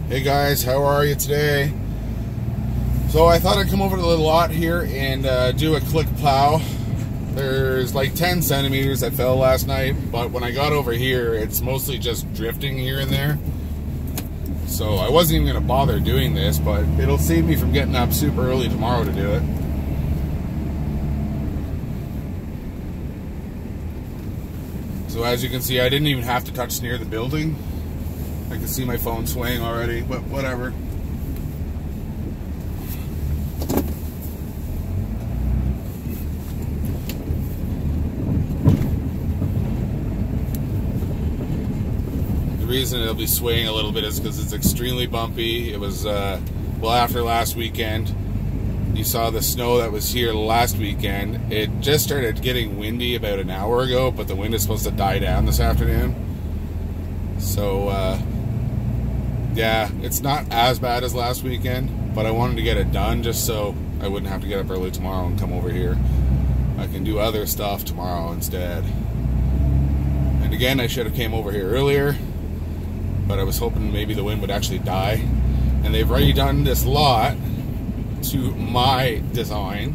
Hey guys, how are you today? So I thought I'd come over to the lot here and do a click plow. There's like 10 centimeters that fell last night, but when I got over here, it's mostly just drifting here and there. So I wasn't even going to bother doing this, but it'll save me from getting up super early tomorrow to do it. So as you can see, I didn't even have to touch near the building. I can see my phone swaying already, but whatever. The reason it'll be swaying a little bit is because it's extremely bumpy. It was, well, after last weekend. You saw the snow that was here last weekend. It just started getting windy about an hour ago, but the wind is supposed to die down this afternoon. So, yeah, it's not as bad as last weekend, but I wanted to get it done just so I wouldn't have to get up early tomorrow and come over here. I can do other stuff tomorrow instead. And again, I should have came over here earlier, but I was hoping maybe the wind would actually die. And they've already done this lot to my design,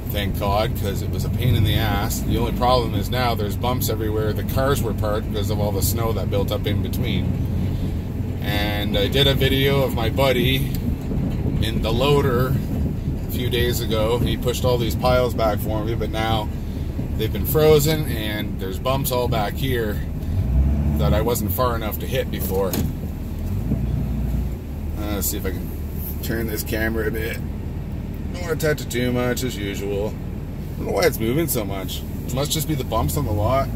thank God, because it was a pain in the ass. The only problem is now there's bumps everywhere. The cars were parked because of all the snow that built up in between. And I did a video of my buddy in the loader a few days ago. He pushed all these piles back for me, but now they've been frozen and there's bumps all back here that I wasn't far enough to hit before. Let's see if I can turn this camera a bit. Don't want to touch it too much as usual. I don't know why it's moving so much. It must just be the bumps on the lot.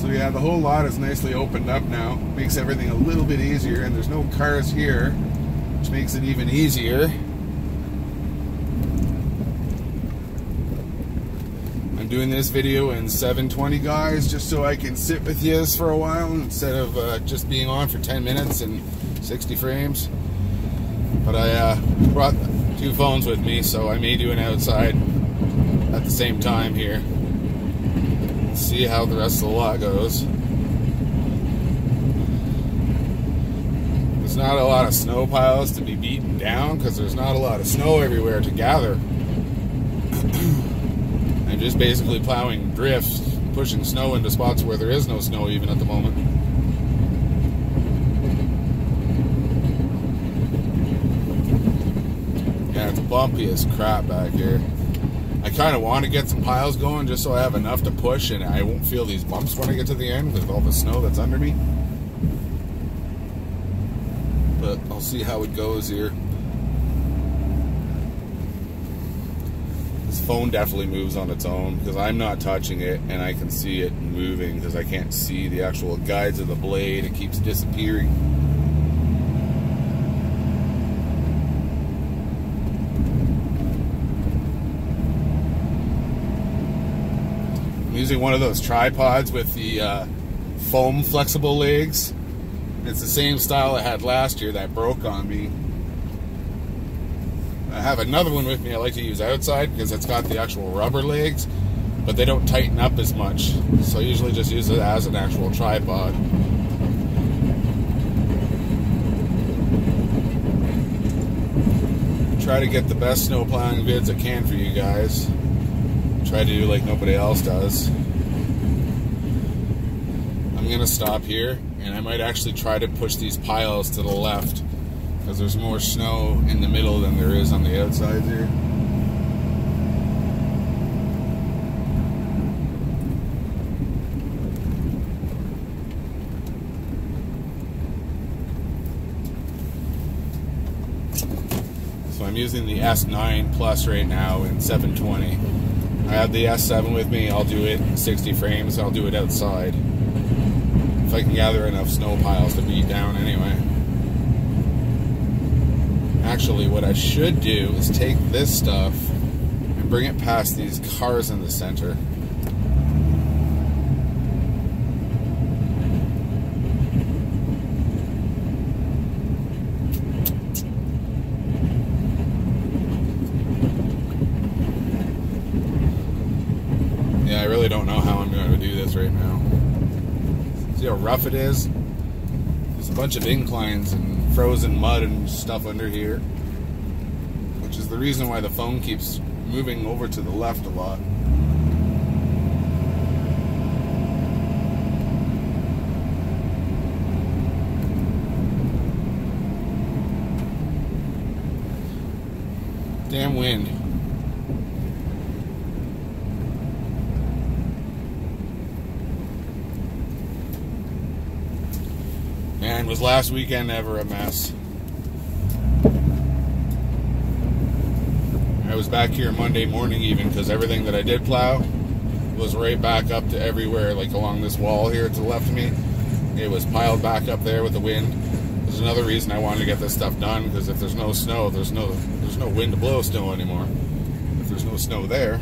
So yeah, the whole lot is nicely opened up now. Makes everything a little bit easier, and there's no cars here, which makes it even easier. I'm doing this video in 720, guys, just so I can sit with you for a while instead of just being on for 10 minutes and 60 frames. But I brought 2 phones with me, so I may do an outside at the same time here. Let's see how the rest of the lot goes. There's not a lot of snow piles to be beaten down because there's not a lot of snow everywhere to gather. I'm just basically plowing drifts, pushing snow into spots where there is no snow even at the moment. Yeah, it's bumpy as crap back here. I kind of want to get some piles going just so I have enough to push and I won't feel these bumps when I get to the end with all the snow that's under me. But I'll see how it goes here. This phone definitely moves on its own because I'm not touching it and I can see it moving because I can't see the actual guides of the blade. It keeps disappearing. I'm using one of those tripods with the foam flexible legs. It's the same style I had last year that broke on me. I have another one with me I like to use outside because it's got the actual rubber legs, but they don't tighten up as much. So I usually just use it as an actual tripod. Try to get the best snow plowing vids I can for you guys. Try to do like nobody else does. I'm gonna stop here and I might actually try to push these piles to the left because there's more snow in the middle than there is on the outsides here. So I'm using the S9 Plus right now in 720. I have the S7 with me. I'll do it in 60 frames. I'll do it outside if I can gather enough snow piles to beat down anyway. Actually, what I should do is take this stuff and bring it past these cars in the center. don't know how I'm going to do this right now. See how rough it is? There's a bunch of inclines and frozen mud and stuff under here, which is the reason why the phone keeps moving over to the left a lot. Damn wind. Man, was last weekend ever a mess. I was back here Monday morning even because everything that I did plow was right back up to everywhere, like along this wall here to the left of me. It was piled back up there with the wind. There's another reason I wanted to get this stuff done, because if there's no snow, there's no wind to blow snow anymore. If there's no snow there.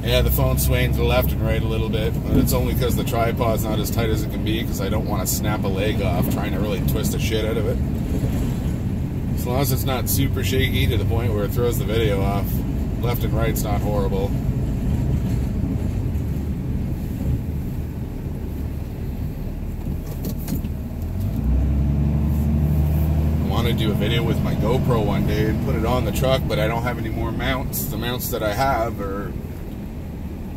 Yeah, the phone's swaying to the left and right a little bit, but it's only because the tripod's not as tight as it can be, because I don't want to snap a leg off trying to really twist the shit out of it. As long as it's not super shaky to the point where it throws the video off, left and right's not horrible. I want to do a video with my GoPro one day and put it on the truck, but I don't have any more mounts. The mounts that I have are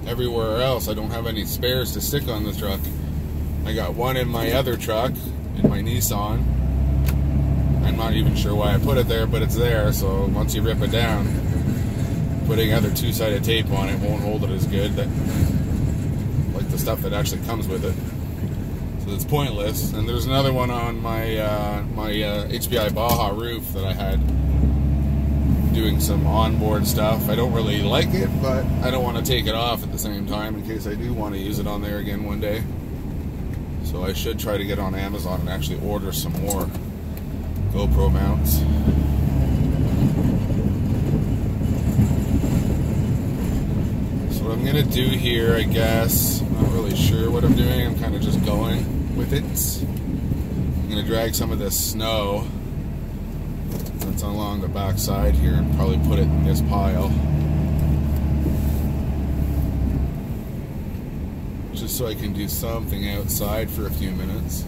everywhere else. I don't have any spares to stick on the truck. I got one in my other truck, in my Nissan. I'm not even sure why I put it there, but it's there, so once you rip it down, putting other two-sided tape on it won't hold it as good, like the stuff that actually comes with it. So it's pointless. And there's another one on my HBI Baja roof that I had doing some onboard stuff. I don't really like it, but I don't want to take it off at the same time in case I do want to use it on there again one day. So I should try to get on Amazon and actually order some more GoPro mounts. So what I'm going to do here, I guess, I'm not really sure what I'm doing. I'm kind of just going with it. I'm going to drag some of this snow that's along the back side here and probably put it in this pile, just so I can do something outside for a few minutes.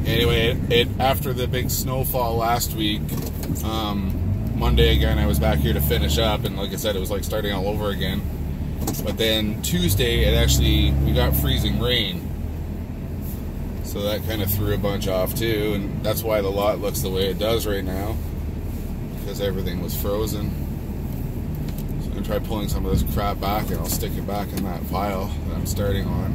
Anyway, after the big snowfall last week, Monday again I was back here to finish up, and like I said, it was like starting all over again. But then Tuesday, we got freezing rain. So that kind of threw a bunch off too, and that's why the lot looks the way it does right now, because everything was frozen. So I'm going to try pulling some of this crap back, and I'll stick it back in that pile that I'm starting on.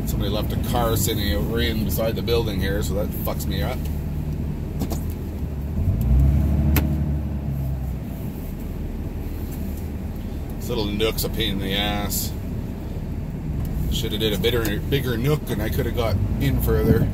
Somebody left a car sitting out right beside the building here, so that fucks me up. Little nook's a pain in the ass. Should have did a bigger nook, and I could have got in further.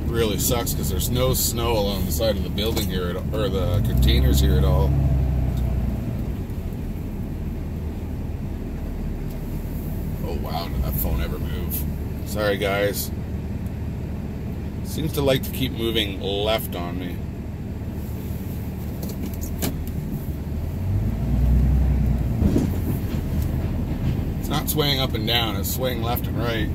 Really sucks because there's no snow along the side of the building here or the containers here at all. Oh wow, did that phone ever move? Sorry guys. Seems to like to keep moving left on me. It's not swaying up and down, it's swaying left and right.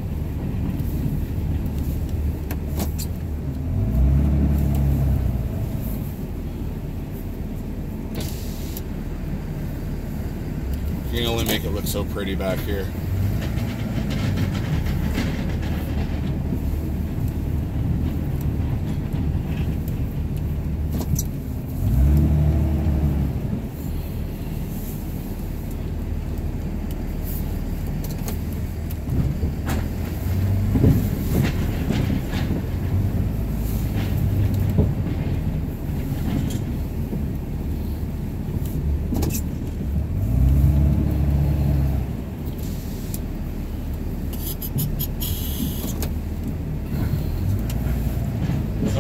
You can only make it look so pretty back here.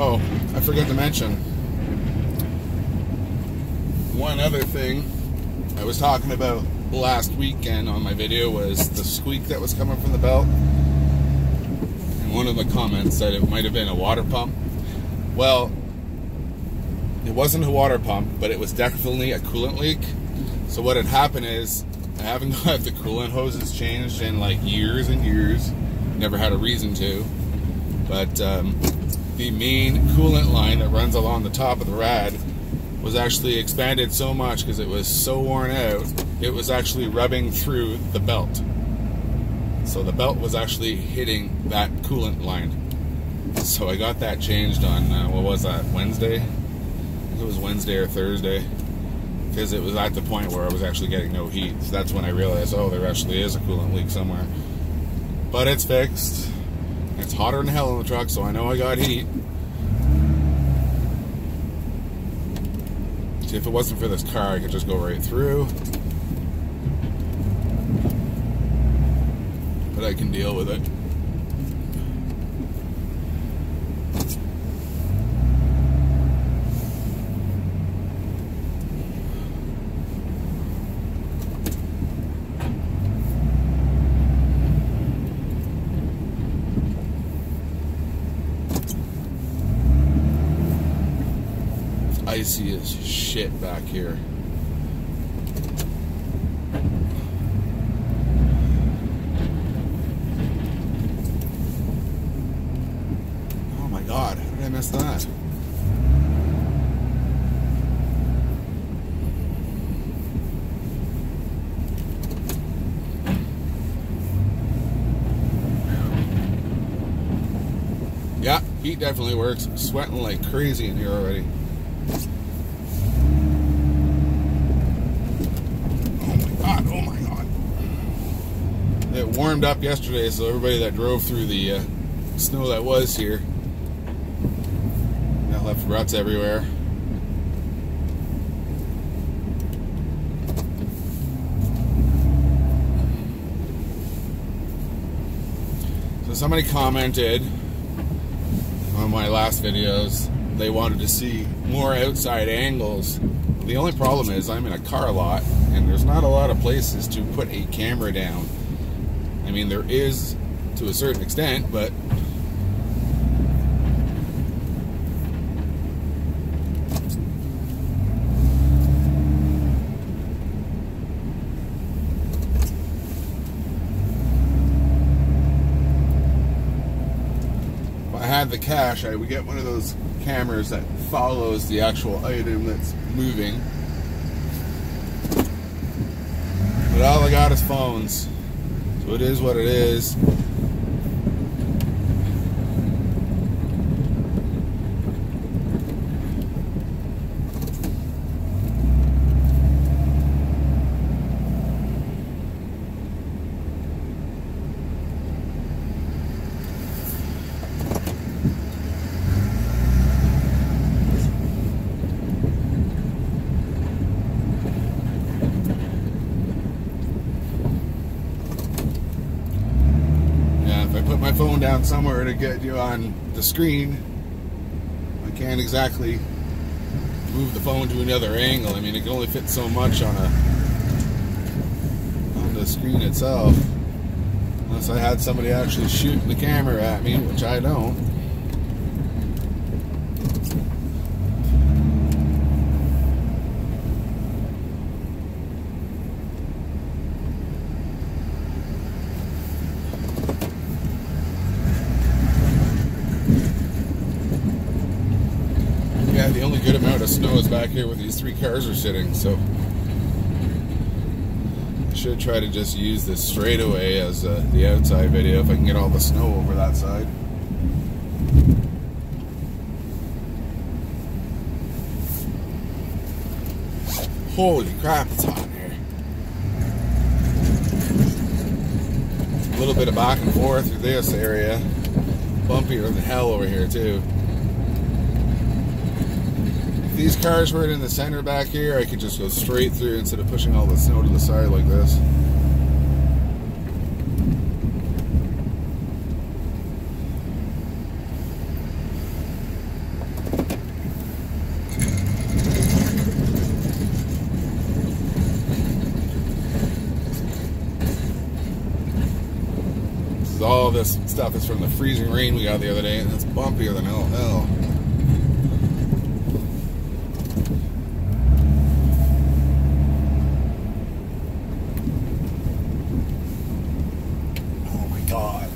Oh, I forgot to mention one other thing I was talking about last weekend on my video was the squeak that was coming from the belt. And one of the comments said it might have been a water pump. Well, it wasn't a water pump, but it was definitely a coolant leak. So what had happened is, I haven't got the coolant hoses changed in like years and years. Never had a reason to. But the main coolant line that runs along the top of the rad was actually expanded so much because it was so worn out, it was actually rubbing through the belt. So the belt was actually hitting that coolant line. So I got that changed on, what was that, Wednesday? I think it was Wednesday or Thursday. Because it was at the point where I was actually getting no heat. So that's when I realized, oh, there actually is a coolant leak somewhere. But it's fixed. It's hotter than hell in the truck, so I know I got heat. See, if it wasn't for this car, I could just go right through. But I can deal with it. Icy as shit back here. Oh my god, how did I miss that? Yeah, heat definitely works. I'm sweating like crazy in here already. Oh my god. It warmed up yesterday, so everybody that drove through the snow that was here, that left ruts everywhere. So somebody commented on my last videos, they wanted to see more outside angles. The only problem is I'm in a car lot and there's not a lot of places to put a camera down. I mean, there is to a certain extent, but if I had the cash, I would get one of those cameras that follows the actual item that's moving. But all I got is phones, so it is what it is. My phone down somewhere to get you on the screen. I can't exactly move the phone to another angle. I mean, it can only fit so much on the screen itself, unless I had somebody actually shooting the camera at me, which I don't. Yeah, the only good amount of snow is back here where these three cars are sitting, so I should try to just use this straightaway as the outside video if I can get all the snow over that side. Holy crap, it's hot in here. A little bit of back and forth through this area. Bumpier than hell over here too. If these cars were in the center back here, I could just go straight through instead of pushing all the snow to the side like this. because all this stuff is from the freezing rain we got the other day, and it's bumpier than hell. Oh my God.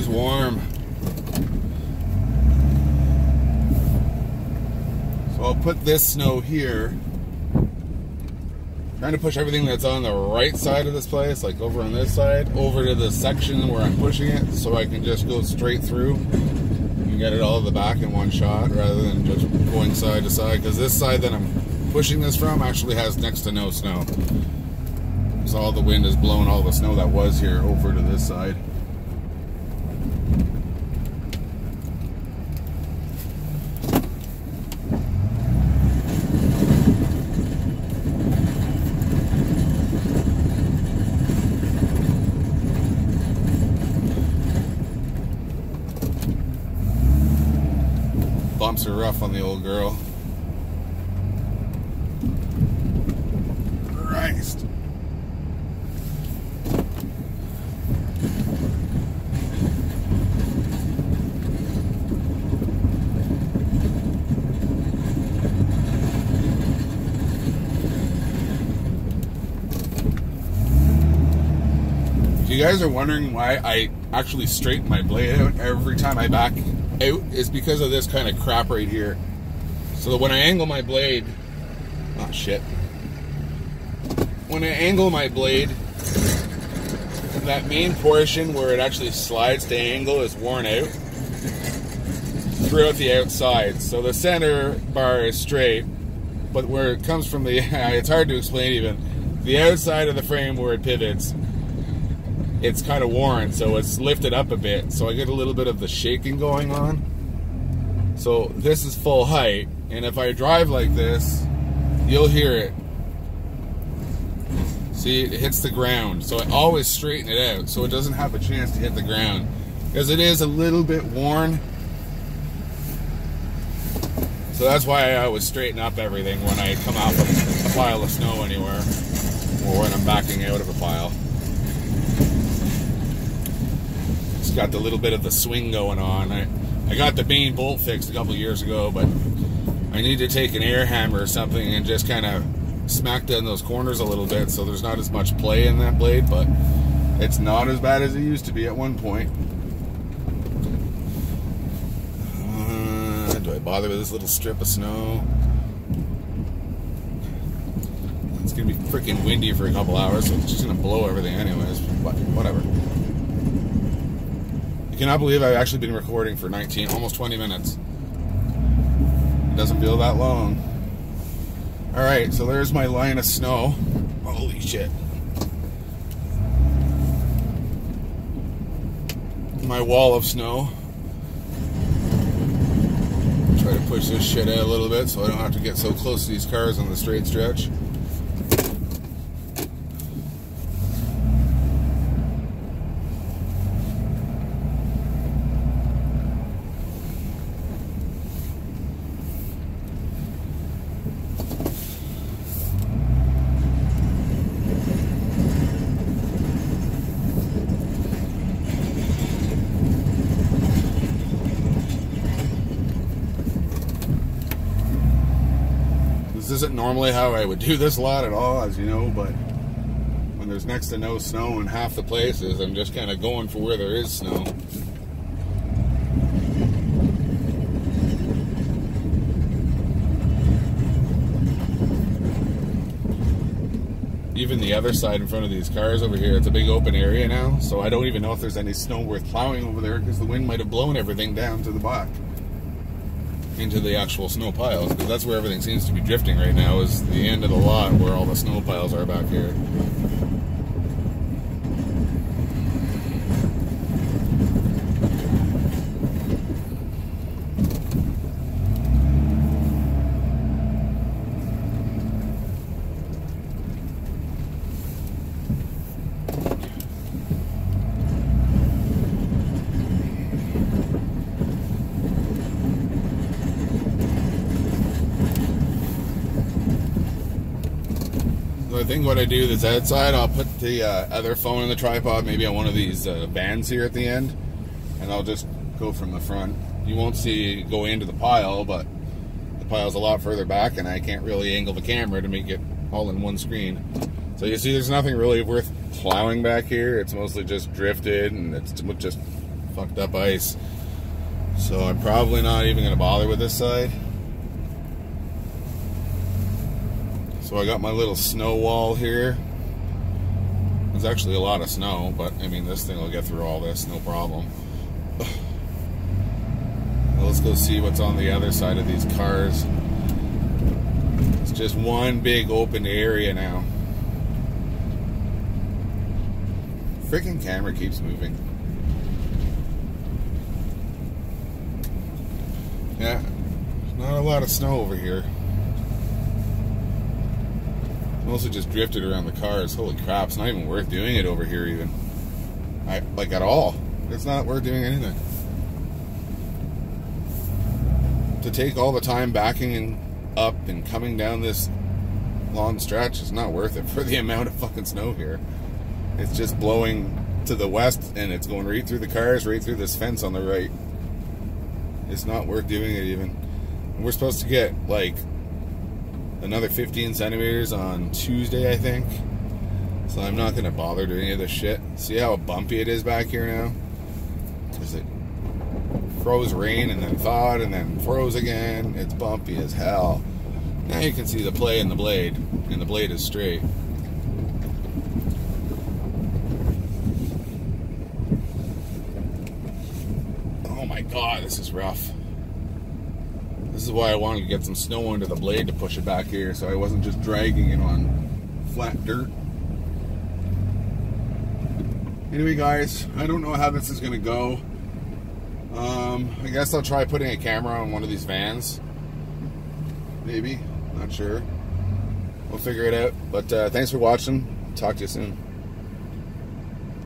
Warm. So I'll put this snow here. Trying to push everything that's on the right side of this place, like over on this side, over to the section where I'm pushing it, so I can just go straight through and get it all at the back in one shot rather than just going side to side, because this side that I'm pushing this from actually has next to no snow. So all the wind has blown all the snow that was here over to this side. Bumps are rough on the old girl. Christ. If you guys are wondering why I actually straighten my blade out every time I back out, is because of this kind of crap right here. So that when I angle my blade, oh shit. When I angle my blade, that main portion where it actually slides to angle is worn out throughout the outside. So the center bar is straight, but where it comes from the, it's hard to explain even, the outside of the frame where it pivots, it's kind of worn, so it's lifted up a bit, so I get a little bit of the shaking going on. So this is full height, and if I drive like this, you'll hear it. See, it hits the ground, so I always straighten it out so it doesn't have a chance to hit the ground, because it is a little bit worn. So that's why I always straighten up everything when I come off of a pile of snow anywhere, or when I'm backing out of a pile. Got the little bit of the swing going on. I got the main bolt fixed a couple years ago, but I need to take an air hammer or something and just kind of smack down those corners a little bit so there's not as much play in that blade, but it's not as bad as it used to be at one point. Do I bother with this little strip of snow? It's gonna be freaking windy for a couple hours, so it's just gonna blow everything anyways, but whatever. I cannot believe I've actually been recording for almost 20 minutes. It doesn't feel that long. Alright, so there's my line of snow. Holy shit. My wall of snow. Try to push this shit out a little bit so I don't have to get so close to these cars on the straight stretch. isn't normally how I would do this lot at all, as you know, but when there's next to no snow in half the places, I'm just kind of going for where there is snow. Even the other side in front of these cars over here, it's a big open area now, so I don't even know if there's any snow worth plowing over there, because the wind might have blown everything down to the back into the actual snow piles, because that's where everything seems to be drifting right now, is the end of the lot where all the snow piles are back here. I think what I do this outside, I'll put the other phone in the tripod, maybe on one of these vans here at the end, and I'll just go from the front. You won't see go into the pile, but the pile's a lot further back, and I can't really angle the camera to make it all in one screen. So you see, there's nothing really worth plowing back here. It's mostly just drifted, and it's just fucked up ice. So I'm probably not even going to bother with this side. So I got my little snow wall here. There's actually a lot of snow, but I mean, this thing will get through all this, no problem. Well, let's go see what's on the other side of these cars. It's just one big open area now. Freaking camera keeps moving. Yeah, not a lot of snow over here. Mostly just drifted around the cars. Holy crap, it's not even worth doing it over here even. Like at all. It's not worth doing anything. To take all the time backing up and coming down this long stretch is not worth it for the amount of fucking snow here. It's just blowing to the west and it's going right through the cars, right through this fence on the right. It's not worth doing it even. And we're supposed to get like another 15 centimeters on Tuesday, I think. So I'm not going to bother doing any of this shit. See how bumpy it is back here now? Because it froze rain and then thawed and then froze again. It's bumpy as hell. Now you can see the play in the blade. And the blade is straight. Oh my god, this is rough. This is why I wanted to get some snow under the blade to push it back here, so I wasn't just dragging it on flat dirt. Anyway, guys, I don't know how this is going to go. I guess I'll try putting a camera on one of these vans. Maybe. Not sure. We'll figure it out. But thanks for watching. Talk to you soon.